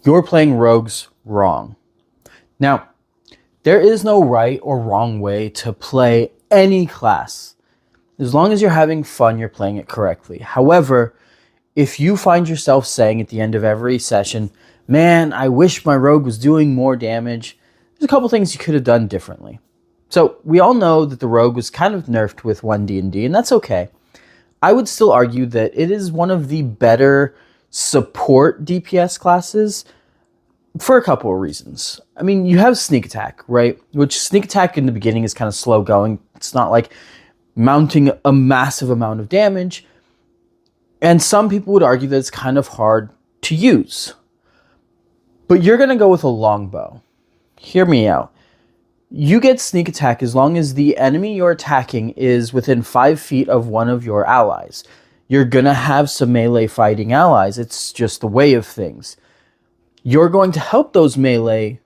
you're playing rogues wrong. Now, there is no right or wrong way to play any class. As long as you're having fun, you're playing it correctly. However, if you find yourself saying at the end of every session, man, I wish my rogue was doing more damage, there's a couple things you could have done differently. So we all know that the rogue was kind of nerfed with 1D&D, and that's okay. I would still argue that it is one of the better support DPS classes for a couple of reasons. I mean, you have sneak attack, right? Which sneak attack in the beginning is kind of slow going. It's not like mounting a massive amount of damage. And some people would argue that it's kind of hard to use. But you're going to go with a longbow. Hear me out. You get sneak attack as long as the enemy you're attacking is within 5 feet of one of your allies. You're going to have some melee fighting allies. It's just the way of things. You're going to help those melee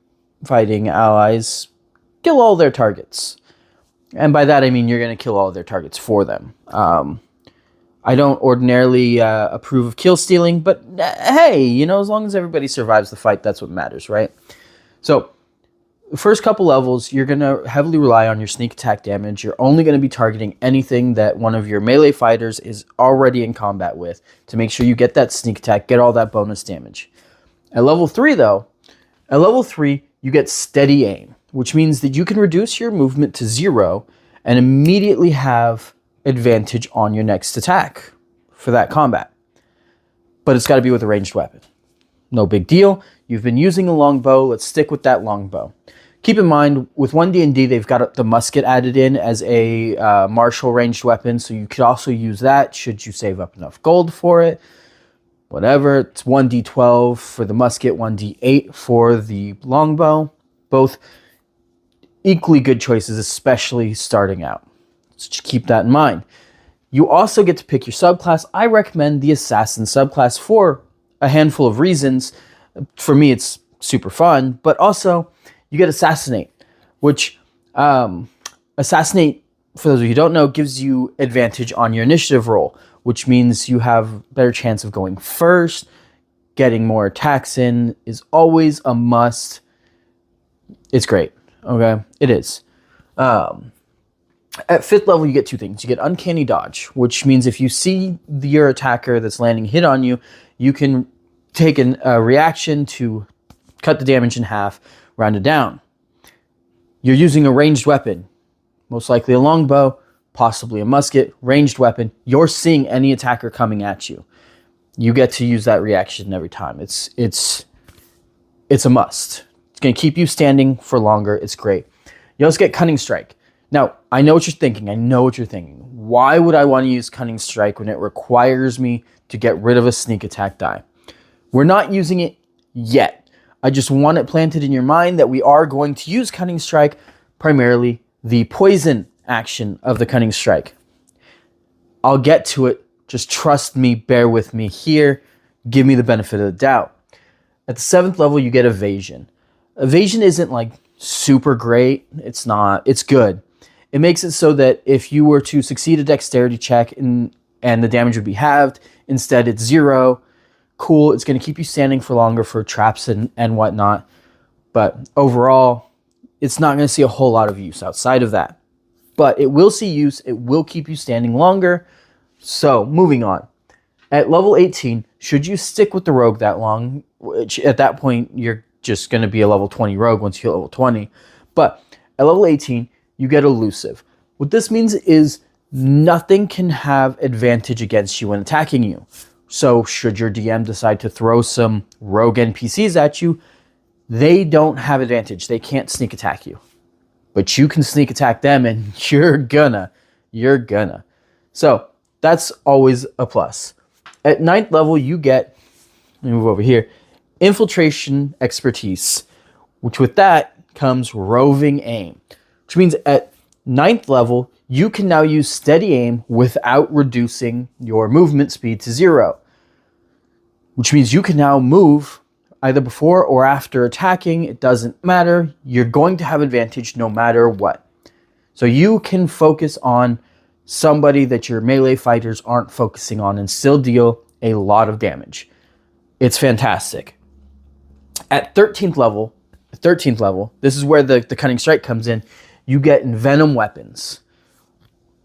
fighting allies kill all their targets. And by that I mean you're going to kill all their targets for them. I don't ordinarily approve of kill stealing, but hey, you know, as long as everybody survives the fight, that's what matters, right? So the first couple levels, you're going to heavily rely on your sneak attack damage. You're only going to be targeting anything that one of your melee fighters is already in combat with to make sure you get that sneak attack, get all that bonus damage. At level 3, though, you get steady aim, which means that you can reduce your movement to 0 and immediately have advantage on your next attack for that combat. But it's got to be with a ranged weapon. No big deal. You've been using a longbow. Let's stick with that longbow. Keep in mind, with 1D&D, they've got the musket added in as a martial ranged weapon, so you could also use that should you save up enough gold for it. Whatever, it's 1d12 for the musket, 1d8 for the longbow. Both equally good choices, especially starting out. So just keep that in mind. You also get to pick your subclass. I recommend the Assassin subclass for a handful of reasons. For me, it's super fun, but also you get Assassinate, which Assassinate, for those of you who don't know, gives you advantage on your initiative roll, which means you have a better chance of going first. Getting more attacks in is always a must. It's great, okay? It is. At 5th level, you get 2 things. You get Uncanny Dodge, which means if you see your attacker that's landing hit on you, you can take a reaction to cut the damage in half, round it down. You're using a ranged weapon, most likely a longbow, possibly a musket, ranged weapon. You're seeing any attacker coming at you. You get to use that reaction every time. It's a must. It's going to keep you standing for longer. It's great. You also get Cunning Strike. Now, I know what you're thinking. Why would I want to use Cunning Strike when it requires me to get rid of a sneak attack die? We're not using it yet. I just want it planted in your mind that we are going to use Cunning Strike, primarily the poison action of the Cunning Strike. I'll get to it. Just trust me, bear with me here. Give me the benefit of the doubt. At the 7th level, you get Evasion. Evasion isn't like super great. It's not. It's good. It makes it so that if you were to succeed a dexterity check and the damage would be halved, instead it's 0. Cool. It's going to keep you standing for longer for traps and whatnot. But overall, it's not going to see a whole lot of use outside of that. But it will see use. It will keep you standing longer. So, moving on. At level 18, should you stick with the rogue that long, which at that point, you're just going to be a level 20 rogue once you hit level 20. But at level 18, you get Elusive. What this means is nothing can have advantage against you when attacking you. So, should your DM decide to throw some rogue NPCs at you, they don't have advantage. They can't sneak attack you. But you can sneak attack them, and you're gonna. So, that's always a plus. At 9th level, you get, let me move over here, Infiltration Expertise, which with that comes Roving Aim, which means at 9th level, you can now use Steady Aim without reducing your movement speed to 0, which means you can now move either before or after attacking. It doesn't matter. You're going to have advantage no matter what. So you can focus on somebody that your melee fighters aren't focusing on and still deal a lot of damage. It's fantastic. At 13th level, this is where the Cunning Strike comes in. You get Venom Weapons.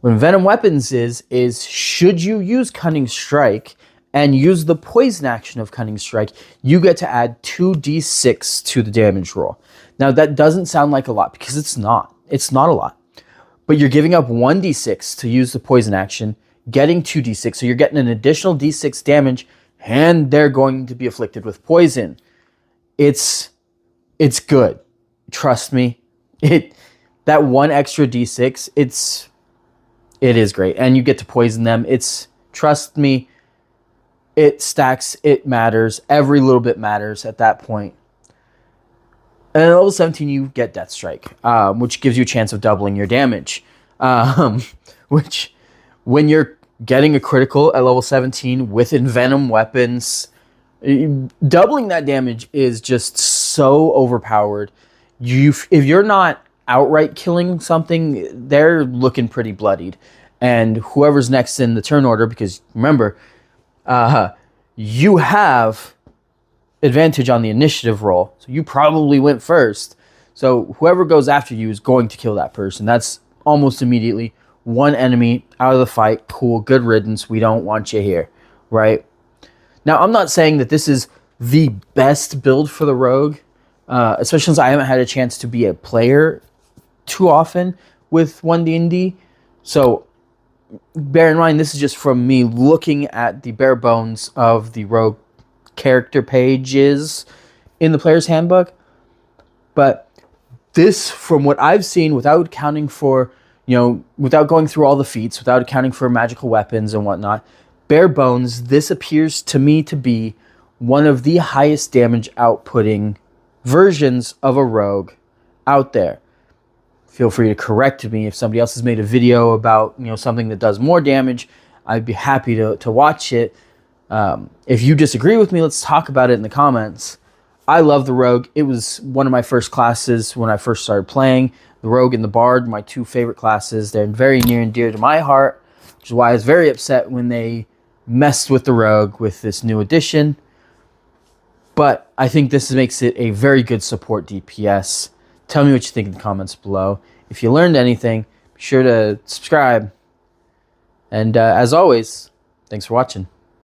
What Venom Weapons is should you use Cunning Strike and use the poison action of Cunning Strike, you get to add 2d6 to the damage roll. Now, that doesn't sound like a lot because it's not. It's not a lot. But you're giving up 1d6 to use the poison action, getting 2d6. So you're getting an additional d6 damage, and they're going to be afflicted with poison. It's good. Trust me. That one extra d6, it is great. And you get to poison them. Trust me, it stacks, it matters. Every little bit matters at that point. And at level 17, you get Death Strike, which gives you a chance of doubling your damage. Which, when you're getting a critical at level 17 with Envenom Weapons, doubling that damage is just so overpowered. If you're not outright killing something, they're looking pretty bloodied. And whoever's next in the turn order, because remember, you have advantage on the initiative roll, so you probably went first. So whoever goes after you is going to kill that person. That's almost immediately one enemy out of the fight. Cool, good riddance. We don't want you here, right? Now, I'm not saying that this is the best build for the rogue, especially since I haven't had a chance to be a player too often with 1D&D. So bear in mind, this is just from me looking at the bare bones of the rogue character pages in the player's handbook. But this, from what I've seen, without accounting for, without going through all the feats, without accounting for magical weapons and whatnot, bare bones, this appears to me to be one of the highest damage outputting versions of a rogue out there. Feel free to correct me if somebody else has made a video about something that does more damage. I'd be happy to watch it. If you disagree with me, let's talk about it in the comments. I love the rogue. It was one of my first classes when I first started playing. The rogue and the bard, my two favorite classes. They're very near and dear to my heart, which is why I was very upset when they messed with the rogue with this new edition. But I think this makes it a very good support DPS. Tell me what you think in the comments below. If you learned anything, be sure to subscribe. And as always, thanks for watching.